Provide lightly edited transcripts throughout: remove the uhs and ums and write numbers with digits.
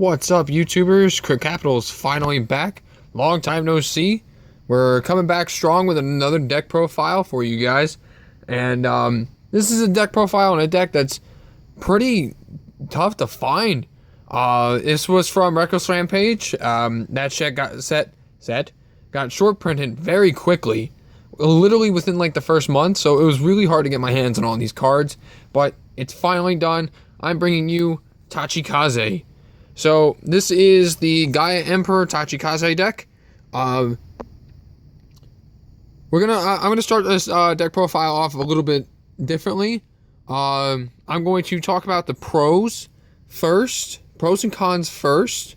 What's up, YouTubers? Crit Capital is finally back. Long time no see. We're coming back strong with another deck profile for you guys. And this is a deck profile on a deck that's pretty tough to find. This was from Reckless Rampage. That shit got short printed very quickly. Literally within like the first month. So it was really hard to get my hands on all these cards. But it's finally done. I'm bringing you Tachikaze. So this is the Gaia Emperor Tachikaze deck. I'm gonna start this deck profile off a little bit differently. I'm going to talk about the pros and cons first,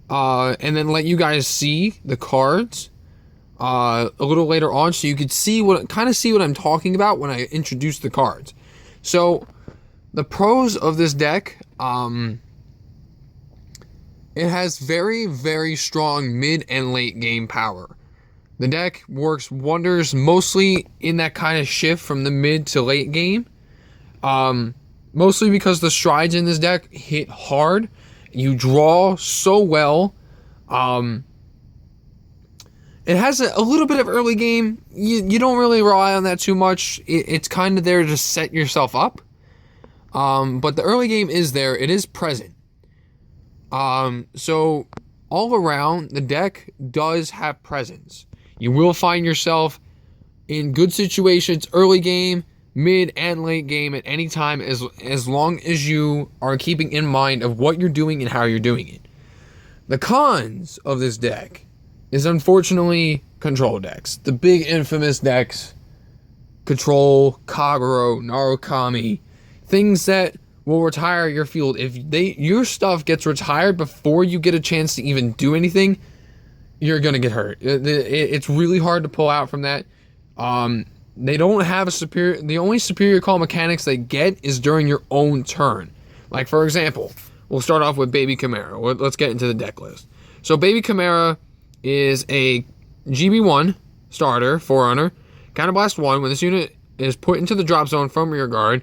and then let you guys see the cards a little later on, so you could see what I'm talking about when I introduce the cards. So the pros of this deck, it has very, very strong mid and late game power. The deck works wonders mostly in that kind of shift from the mid to late game. Mostly because the strides in this deck hit hard. You draw so well. It has a little bit of early game. You don't really rely on that too much. It's kind of there to set yourself up. But the early game is there. It is present. So all around, the deck does have presence. You will find yourself in good situations early game, mid, and late game at any time, as long as you are keeping in mind of what you're doing and how you're doing it. The cons of this deck is unfortunately control decks. The big infamous decks, Control, Kagero, Narukami, things that will retire your field. If your stuff gets retired before you get a chance to even do anything, you're gonna get hurt. It's really hard to pull out from that. They don't have a superior. The only superior call mechanics they get is during your own turn. Like, for example, we'll start off with Baby Chimera. Let's get into the deck list. So Baby Chimera is a GB1 starter, Forerunner, Counterblast 1. When this unit is put into the drop zone from rear guard,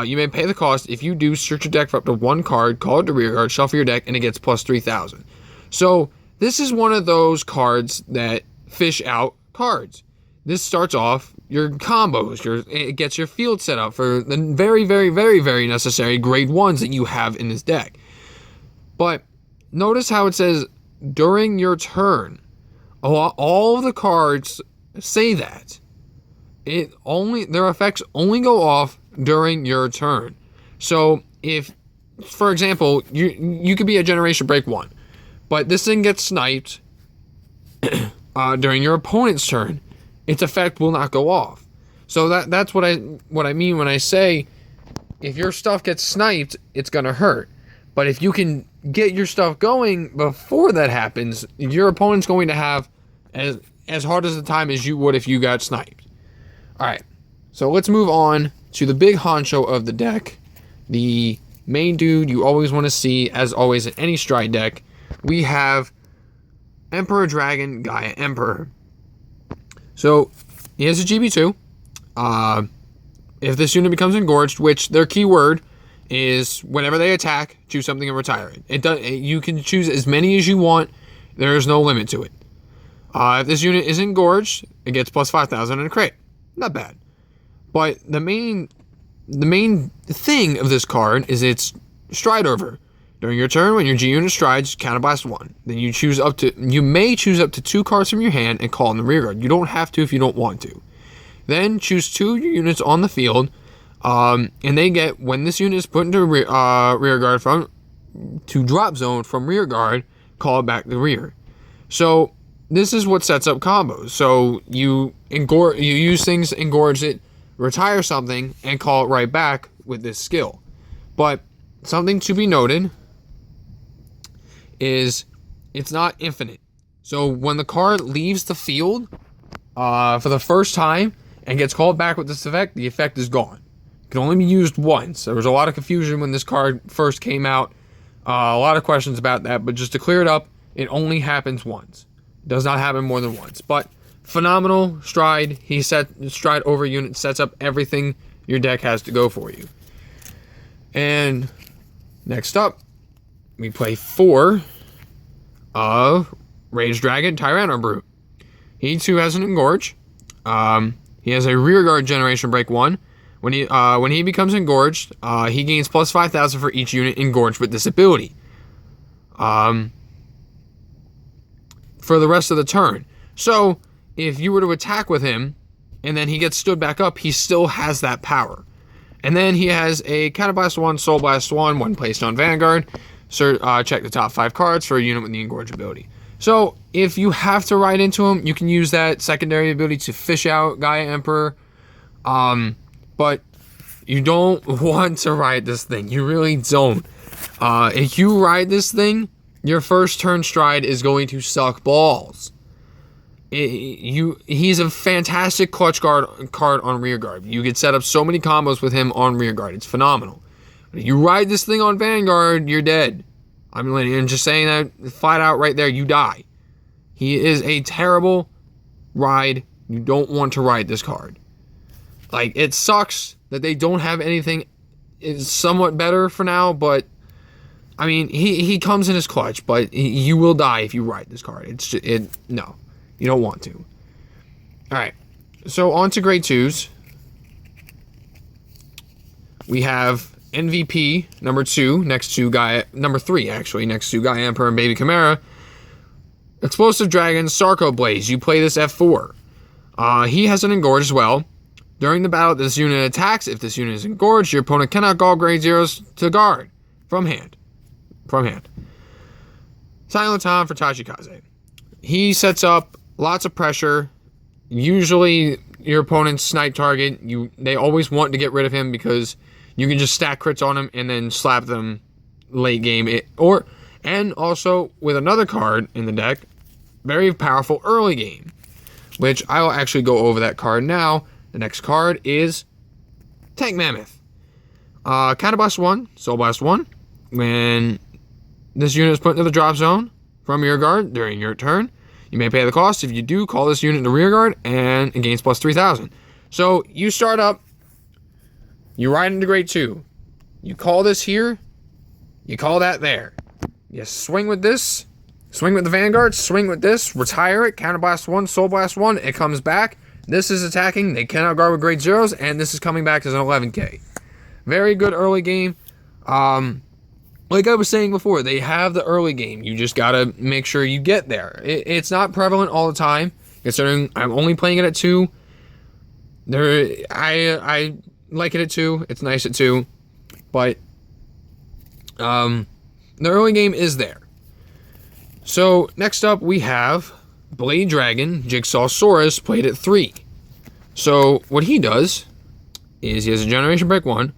you may pay the cost. If you do, search your deck for up to one card, call it to rear guard, shuffle your deck, and it gets plus 3,000. So this is one of those cards that fish out cards. This starts off your combos. It gets your field set up for the very, very, very, very necessary grade 1s that you have in this deck. But notice how it says during your turn. All of the cards say that. Their effects only go off during your turn. So if, for example, you could be a Generation Break 1, but this thing gets sniped during your opponent's turn, its effect will not go off. So that's what I mean when I say if your stuff gets sniped, it's gonna hurt. But if you can get your stuff going before that happens, your opponent's going to have as hard as the time as you would if you got sniped. Alright, so let's move on to the big honcho of the deck. The main dude you always want to see, as always, in any stride deck. We have Emperor Dragon Gaia Emperor. So, he has a GB2. If this unit becomes engorged, which their keyword is whenever they attack, choose something and retire it. You can choose as many as you want. There is no limit to it. If this unit is engorged, it gets plus 5,000 in a crate. Not bad. But the main thing of this card is its stride over. During your turn, when your G unit strides, counterblast 1. Then you may choose up to 2 cards from your hand and call in the rear guard. You don't have to if you don't want to. Then choose 2 of your units on the field, and they get, when this unit is put into rear guard to drop zone from rear guard, call it back to the rear. So this is what sets up combos. So you use things, engorge it, retire something, and call it right back with this skill. But something to be noted is it's not infinite. So when the card leaves the field for the first time and gets called back with this effect, the effect is gone. It can only be used once. There was a lot of confusion when this card first came out. A lot of questions about that, but just to clear it up, it only happens once. It does not happen more than once. But phenomenal stride. Stride over unit, sets up everything your deck has to go for you. And next up, we play 4 of Rage Dragon Tyranno Brute. He too has an Engorge. He has a Rearguard Generation Break 1. When he becomes engorged, he gains plus 5,000 for each unit engorged with this ability. For the rest of the turn. So, if you were to attack with him, and then he gets stood back up, he still has that power. And then he has a Counterblast 1, Soul Blast 1, when placed on Vanguard. So, check the top 5 cards for a unit with the engorge ability. So, if you have to ride into him, you can use that secondary ability to fish out Gaia Emperor. But you don't want to ride this thing. You really don't. If you ride this thing, your first turn stride is going to suck balls. He's a fantastic clutch card on Rearguard. You can set up so many combos with him on Rearguard. It's phenomenal. If you ride this thing on Vanguard, you're dead. I'm just saying that flat out right there, you die. He is a terrible ride. You don't want to ride this card. Like, it sucks that they don't have anything. It's somewhat better for now, but I mean, he comes in his clutch, but you will die if you ride this card. No, you don't want to. All right, so on to grade 2s. We have MVP number 2 next to Gaia, number 3 actually, next to Gaia Emperor and Baby Chimera. Explosive Dragon Sarco Blaze. You play this F4. He has an engorge as well. During the battle, this unit attacks. If this unit is engorged, your opponent cannot call grade 0s to guard from hand. Silent Time for Tachikaze. He sets up lots of pressure. Usually, your opponent's snipe target. They always want to get rid of him because you can just stack crits on him and then slap them late game. And also with another card in the deck, very powerful early game, which I'll actually go over that card now. The next card is Tank Mammoth. Counterblast 1, Soul Blast 1. When this unit is put into the drop zone from your guard during your turn, you may pay the cost. If you do, call this unit into rear guard and it gains plus 3,000. So you start up, you ride into grade 2. You call this here, you call that there. You swing with this, swing with the Vanguard, swing with this, retire it, Counterblast 1, Soul Blast 1, it comes back. This is attacking, they cannot guard with grade 0s, and this is coming back as an 11k. Very good early game. Like I was saying before, they have the early game. You just gotta make sure you get there. It's not prevalent all the time, considering I'm only playing it at 2. I like it at 2. It's nice at 2. But the early game is there. So next up we have Blade Dragon Jigsaw Saurus played at 3. So what he does is he has a Generation Break 1,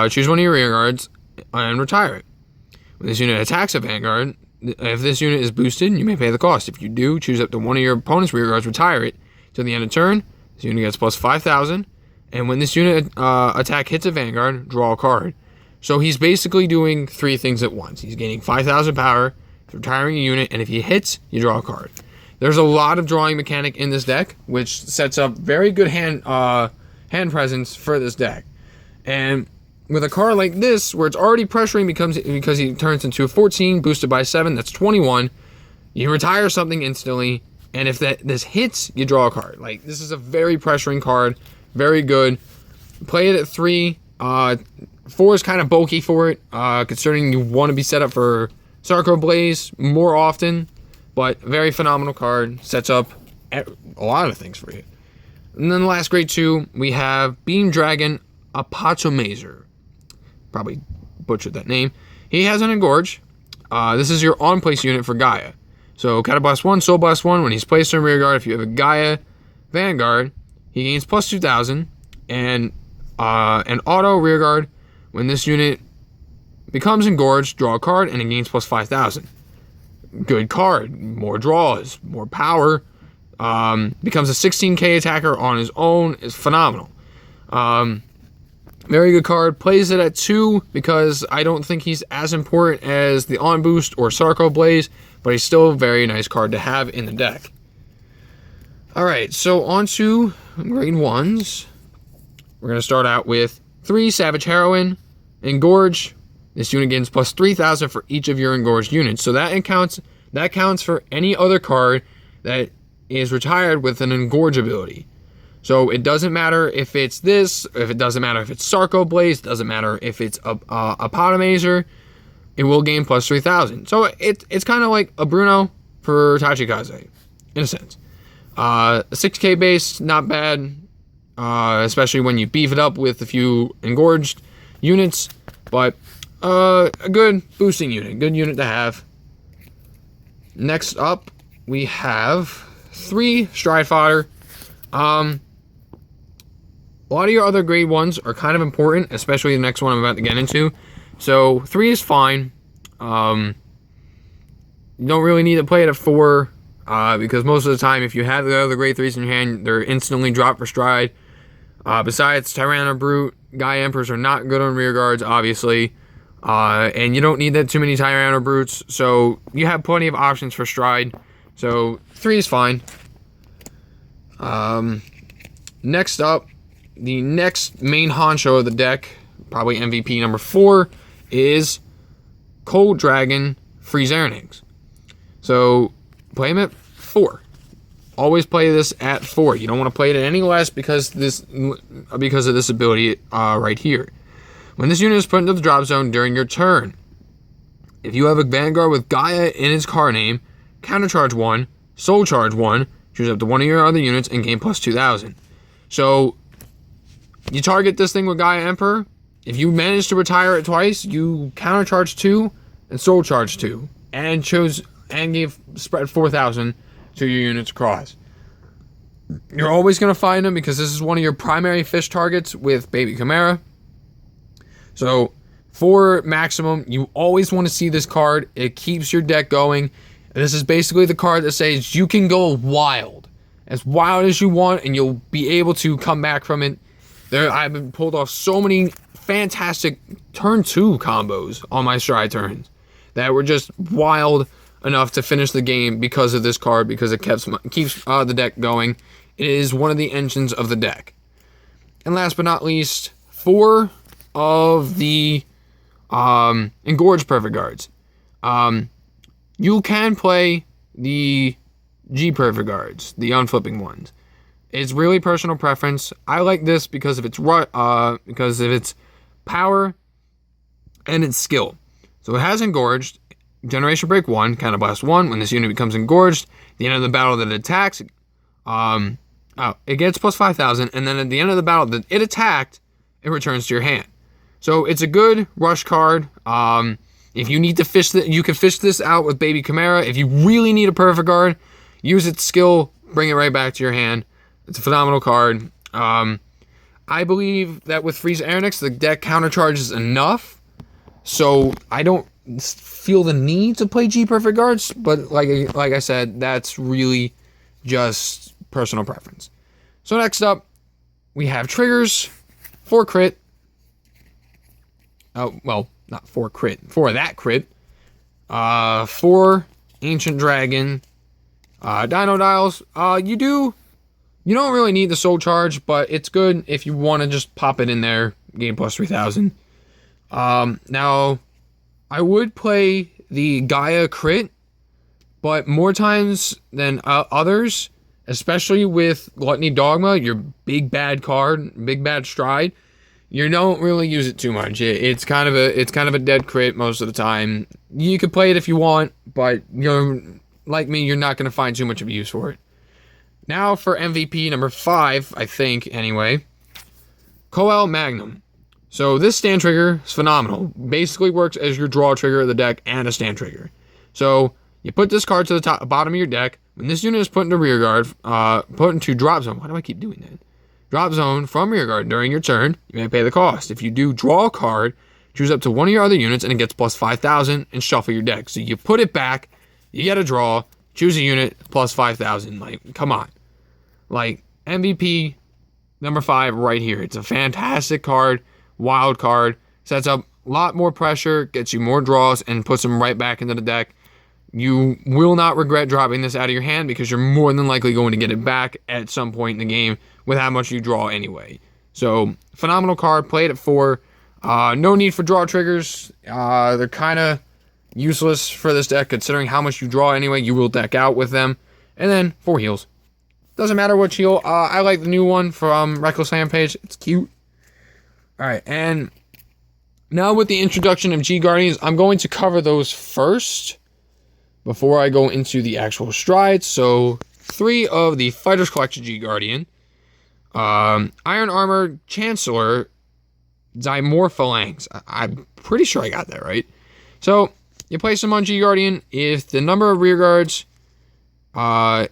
choose one of your rear guards, and retire it. When this unit attacks a Vanguard, if this unit is boosted, you may pay the cost. If you do, choose up to one of your opponent's rear guards, retire it. Till the end of turn, this unit gets plus 5,000, and when this unit attack hits a Vanguard, draw a card. So he's basically doing 3 things at once. He's gaining 5,000 power, retiring a unit, and if he hits, you draw a card. There's a lot of drawing mechanic in this deck, which sets up very good hand presence for this deck. And with a card like this, where it's already pressuring because he turns into a 14, boosted by 7, that's 21. You retire something instantly, and if this hits, you draw a card. Like, this is a very pressuring card, very good. Play it at 3. 4 is kind of bulky for it, considering you want to be set up for Sarco Blaze more often, but very phenomenal card. Sets up a lot of things for you. And then the last grade 2, we have Beam Dragon Apatomazer. Probably butchered that name. He has an Engorge. This is your on-place unit for Gaia. So Counterblast 1, Soul Blast 1, when he's placed in rear guard, if you have a Gaia Vanguard, he gains plus 2,000, and an auto rear guard. When this unit becomes engorged, draw a card, and it gains plus 5,000. Good card. More draws, more power. Becomes a 16k attacker on his own. Is phenomenal. Very good card. Plays it at 2 because I don't think he's as important as the On Boost or Sarco Blaze, but he's still a very nice card to have in the deck. Alright, so on to grade 1s. We're going to start out with 3 Savage Heroine, Engorge. This unit gains plus 3,000 for each of your engorged units. So that counts for any other card that is retired with an engorge ability. So it doesn't matter if it's this, if it doesn't matter if it's Sarco Blaze, doesn't matter if it's a Potomazer, it will gain plus 3,000. So it's kind of like a Bruno for Tachikaze, in a sense. 6k base, not bad, especially when you beef it up with a few engorged units, but a good boosting unit, good unit to have. Next up, we have 3 Stride Fodder. A lot of your other grade 1s are kind of important, especially the next one I'm about to get into. So 3 is fine. You don't really need to play it at 4, because most of the time, if you have the other grade 3s in your hand, they're instantly dropped for Stride. Besides, Tyranno Brute, Gaia Emperors are not good on rear guards, obviously. And you don't need that too many Tyranno Brutes, so you have plenty of options for Stride. So 3 is fine. Next up, the next main honcho of the deck, probably MVP number 4, is Cold Dragon Freeze Airnix. So play him at 4. Always play this at 4. You don't want to play it at any less because of this ability right here. When this unit is put into the drop zone during your turn, if you have a Vanguard with Gaia in its card name, countercharge 1, soul charge 1, choose up to one of your other units and gain plus 2,000. So you target this thing with Gaia Emperor. If you manage to retire it twice, you countercharge 2 and soul charge 2, and give spread 4,000 to your units across. You're always going to find them because this is one of your primary fish targets with Baby Chimera. So for maximum, you always want to see this card. It keeps your deck going. This is basically the card that says you can go wild as you want, and you'll be able to come back from it. I've been pulled off so many fantastic turn 2 combos on my Stride turns that were just wild enough to finish the game because of this card, because it keeps the deck going. It is one of the engines of the deck. And last but not least, 4 of the engorged perfect guards. You can play the G perfect guards, the unflipping ones. It's really personal preference. I like this because of its power and its skill. So it has engorged. Generation Break 1, Counter Blast 1. When this unit becomes engorged, at the end of the battle that it attacks, it gets plus 5,000, and then at the end of the battle that it attacked, it returns to your hand. So it's a good rush card. If you need to fish you can fish this out with Baby Chimera. If you really need a perfect guard, use its skill, bring it right back to your hand. It's a phenomenal card. I believe that with Freeze Airnix, the deck countercharges enough, so I don't feel the need to play G perfect guards. But like I said, that's really just personal preference. So next up, we have triggers for crit. Oh, well, not for crit, for that crit. 4 Ancient Dragon, Dino Dials. You don't really need the soul charge, but it's good if you want to just pop it in there, gain plus 3,000. Now, I would play the Gaia crit, but more times than others, especially with Gluttony Dogma, your big bad card, big bad Stride, you don't really use it too much. It's kind of a dead crit most of the time. You could play it if you want, but like me, you're not going to find too much of a use for it. Now for MVP number 5, I think, anyway. Coel Magnum. So this stand trigger is phenomenal. Basically works as your draw trigger of the deck and a stand trigger. So you put this card to the bottom of your deck. When this unit is put into rear guard, put into drop zone. Why do I keep doing that? Drop zone from rear guard during your turn, you may pay the cost. If you do draw a card, choose up to one of your other units and it gets plus 5,000 and shuffle your deck. So you put it back, you get a draw, choose a unit, plus 5,000. Like, come on. Like, MVP number 5 right here. It's a fantastic card, wild card, sets up a lot more pressure, gets you more draws, and puts them right back into the deck. You will not regret dropping this out of your hand because you're more than likely going to get it back at some point in the game with how much you draw anyway. So, phenomenal card. Play it at 4. No need for draw triggers. They're kind of useless for this deck, considering how much you draw anyway. You will deck out with them. And then 4 heals. Doesn't matter what heal. I like the new one from Reckless Rampage. It's cute. Alright, and now with the introduction of G Guardians, I'm going to cover those first before I go into the actual strides. So 3 of the Fighters Collection G Guardian. Iron Armor Chancellor Dimorphalanx. I'm pretty sure I got that right. So you place them on G Guardian. If the number of rear guards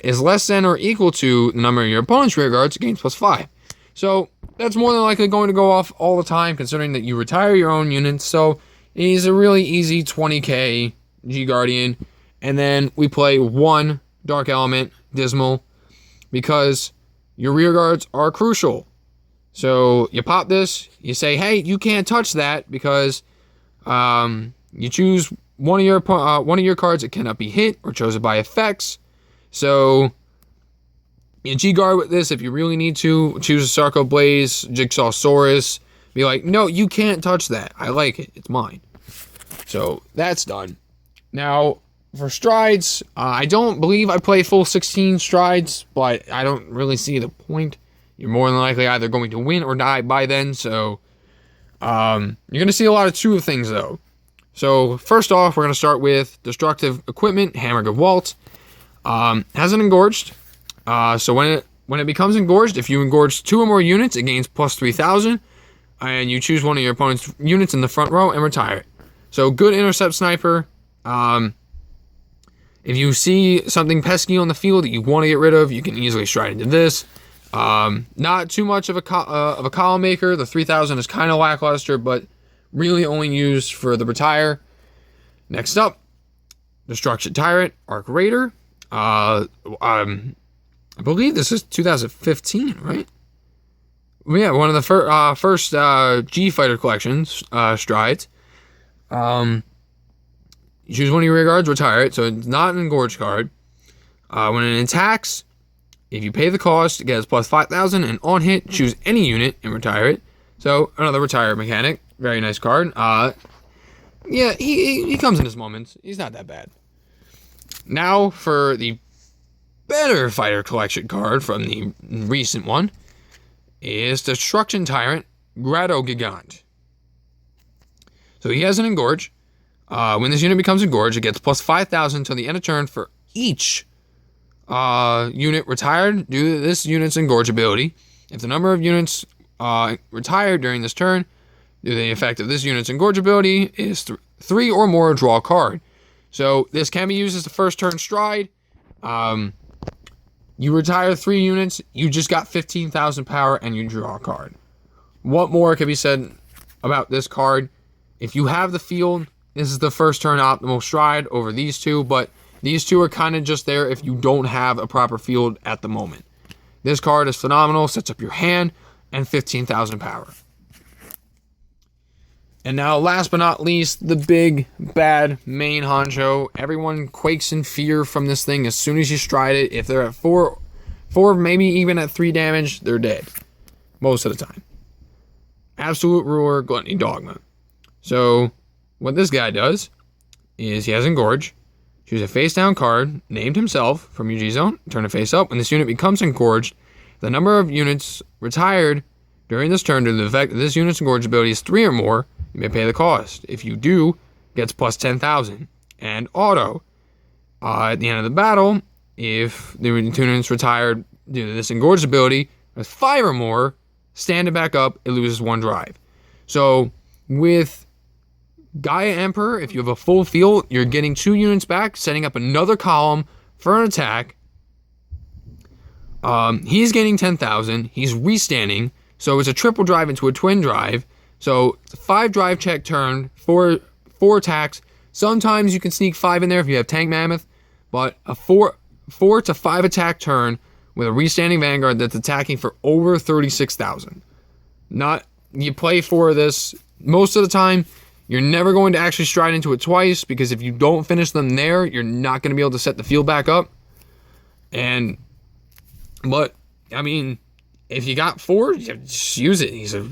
is less than or equal to the number of your opponent's rear guards, it gains +5. So that's more than likely going to go off all the time, considering that you retire your own units. So he's a really easy 20k G Guardian. And then we play 1 Dark Element Dismal because your rear guards are crucial. So you pop this, you say, hey, you can't touch that because you choose one of your cards that cannot be hit or chosen by effects. So you G-Guard with this if you really need to. Choose a Sarco Blaze, Jigsaw Saurus. Be like, no, you can't touch that. I like it. It's mine. So that's done. Now, for strides, I don't believe I play full 16 strides, but I don't really see the point. You're more than likely either going to win or die by then. So you're going to see a lot of 2 things, though. So first off, we're going to start with Destructive Equipment, Hammer Gewalt. Hasn't engorged. So when it becomes engorged, if you engorge 2 or more units, it gains +3,000, and you choose one of your opponent's units in the front row and retire it. So good intercept sniper. If you see something pesky on the field that you want to get rid of, you can easily stride into this. Not too much of a column maker. The 3,000 is kind of lackluster, but really only used for the retire. Next up, Destruction Tyrant, Arc Raider. I believe this is 2015, right? Yeah, one of the first G Fighter collections strides. You choose one of your rear guards, retire it, so it's not an engorged card. When it attacks, if you pay the cost, it gets +5,000, and on hit, choose any unit and retire it. So another retire mechanic, very nice card. Yeah, he comes in his moments. He's not that bad. Now for the better fighter collection card from the recent one is Destruction Tyrant Grado Gigant. So he has an engorge. When this unit becomes engorged, it gets +5,000 until the end of turn for each unit retired due to this unit's engorge ability. If the number of units retired during this turn due to the effect of this unit's engorge ability is 3 or more, draw a card. So this can be used as the first turn stride. You retire 3 units, you just got 15,000 power, and you draw a card. What more can be said about this card? If you have the field, this is the first turn optimal stride over these 2, but these 2 are kind of just there if you don't have a proper field at the moment. This card is phenomenal, sets up your hand, and 15,000 power. And now, last but not least, the big, bad main honcho. Everyone quakes in fear from this thing as soon as you stride it. If they're at 4, maybe even at 3 damage, they're dead. Most of the time. Absolute Ruler, Gluttony Dogma. So, what this guy does is he has Engorge. Choose a face-down card, named himself, from your G-Zone. Turn it face up. When this unit becomes engorged, the number of units retired during this turn due to the effect that this unit's engorge ability is 3 or more, you may pay the cost. If you do, gets +10,000. And auto. At the end of the battle, if the 2 units retired due to this engorge ability with 5 or more, stand it back up, it loses 1 drive. So, with Gaia Emperor, if you have a full field, you're getting 2 units back, setting up another column for an attack. He's gaining 10,000. He's restanding. So it's a triple drive into a twin drive. So it's a 5 drive check turn, 4 attacks. Sometimes you can sneak 5 in there if you have Tank Mammoth, but a 4 to 5 attack turn with a restanding Vanguard that's attacking for over 36,000. You play for this most of the time. You're never going to actually stride into it twice, because if you don't finish them there, you're not going to be able to set the field back up. But I mean, if you got 4, just use it. He's a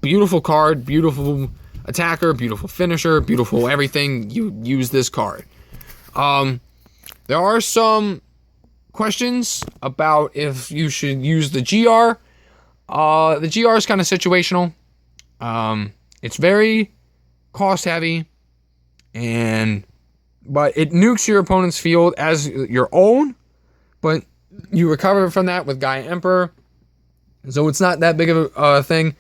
beautiful card, beautiful attacker, beautiful finisher, beautiful everything. You use this card. There are some questions about if you should use the GR. The GR is kind of situational. It's very cost heavy, but it nukes your opponent's field as your own, but you recover from that with Gaia Emperor, so it's not that big of a thing.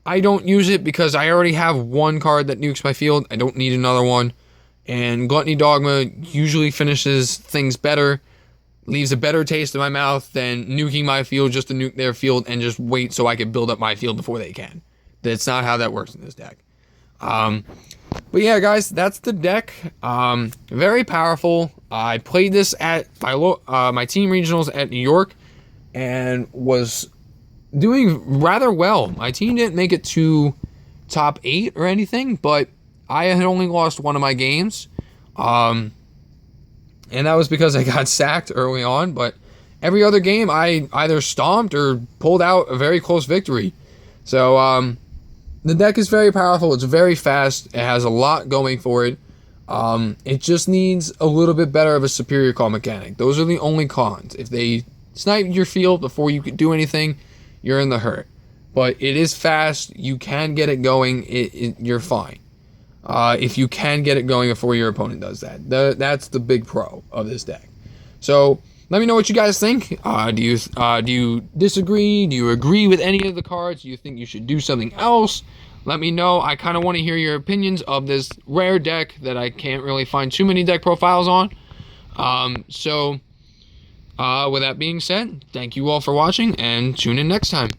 I don't use it because I already have one card that nukes my field. I don't need another one, and Gluttony Dogma usually finishes things better, leaves a better taste in my mouth than nuking my field just to nuke their field and just wait so I can build up my field before they can. That's not how that works in this deck. But yeah, guys, that's the deck. Very powerful. I played this at my team regionals at New York and was doing rather well. My team didn't make it to top 8 or anything, but I had only lost one of my games. And that was because I got sacked early on, but every other game I either stomped or pulled out a very close victory. So, the deck is very powerful. It's very fast. It has a lot going for it. It just needs a little bit better of a superior call mechanic. Those are the only cons. If they snipe your field before you could do anything, you're in the hurt. But it is fast. You can get it going. You're fine. If you can get it going before your opponent does that. That's the big pro of this deck. So let me know what you guys think. Do you disagree? Do you agree with any of the cards? Do you think you should do something else? Let me know. I kind of want to hear your opinions of this rare deck that I can't really find too many deck profiles on. With that being said, thank you all for watching, and tune in next time.